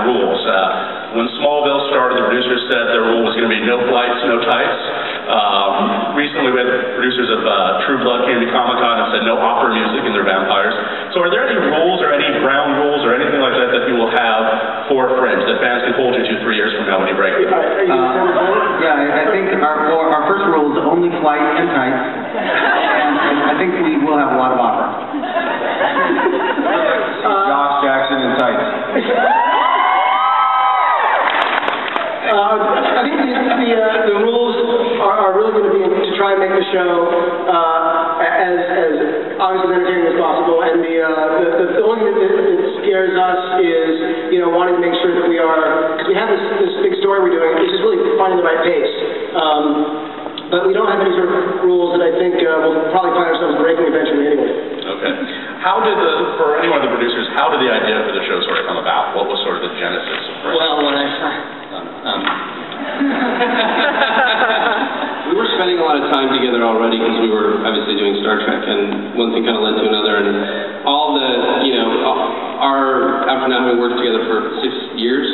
rules. When Smallville started, the producers said their rule was going to be no flights, no tights. Recently, we had the producers of True Blood came to Comic-Con and said no opera music in their vampires. So are there any rules or any ground rules or anything like that that you will have for Fringe that fans can hold you to 3 years from now when you break it? Yeah, I think our first rule is only flight and tights. And I think we will have a lot of opera. Josh Jackson and tights. I think the rules are really going to be to try and make the show as obviously entertaining as possible. And the only thing that scares us is, you know, wanting to make sure that we are, because we have this big story we're doing, it's just really finding the right pace. But we don't have any sort of rules that I think we'll probably find ourselves breaking eventually anyway. Okay. How did for any one of the producers, how did the idea for the show sort of come about? What was sort of the genesis of Fringe? Well, when we were spending a lot of time together already because we were obviously doing Star Trek, and one thing kind of led to another, and all the, you know, after now having worked together for 6 years,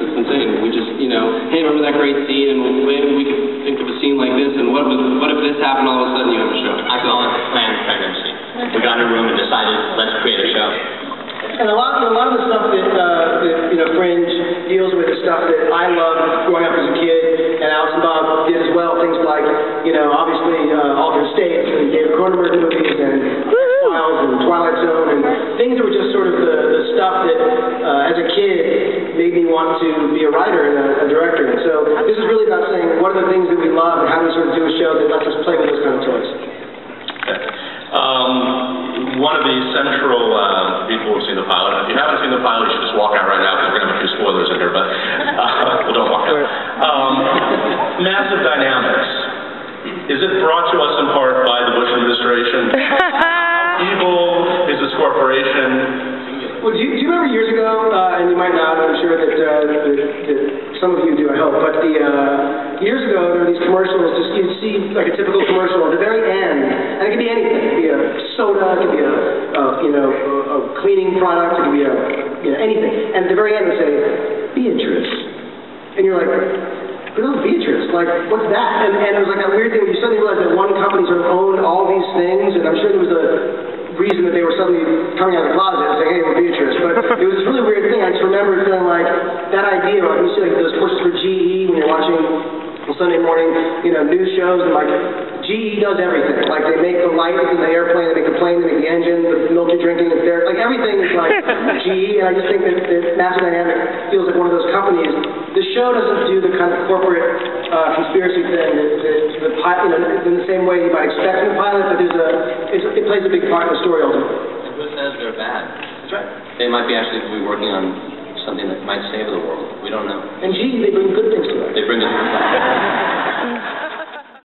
it's insane. We just, you know, hey, remember that great scene, and maybe we could think of a scene like this, and what if this happened, all of a sudden you have a show? I call it planned pregnancy. We got in a room and decided, let's create a show. And a lot of the stuff that you know, Fringe deals with is stuff that I loved growing up as a kid, and Alex and Bob did as well. Things like, you know, obviously Altered States and David Cronenberg movies and X-Files and Twilight Zone and things that were just sort of the stuff that as a kid made me want to be a writer and a director. And so this is really about saying what are the things that we love and how do we sort of do a show that lets us play with those kind of toys. Okay. One of the central people who've seen the pilot, if you haven't seen the pilot, you should just walk out right now because we're going to have a few spoilers in here, but well, don't walk out. Massive Dynamics. Is it brought to us in part by the Bush administration? How evil is this corporation? Well, do you remember years ago, and you might not, I'm sure that some of you do, I hope, but years ago there were these commercials, just you'd see like a typical commercial at the very end, and it could be anything. It could be a soda, it could be a cleaning product, it could be anything. And at the very end it would say, Beatrice. And you're like, who knows Beatrice? Like, what's that? And it was like that weird thing where you suddenly realize that one company sort of owned all these things, and I'm sure there was a reason that they were suddenly coming out of the closet and saying, hey, we're Beatrice. But it was this really weird thing. I just remember feeling like that idea, like you see like those courses for GE when you're watching Sunday morning, you know, news shows, and like GE does everything. Like they make the lights in the airplane, they make the plane, they make the engine, the milk you're drinking is there. Like everything is like GE, and I just think that Massive Dynamics feels like one of those companies. The show doesn't do the kind of corporate conspiracy thing that you know, in the same way you might expect in the pilot, but it plays a big part in the story ultimately. And who says they're bad? That's right. They might be actually working on something that might save the world. We don't know. And GE, they bring good things.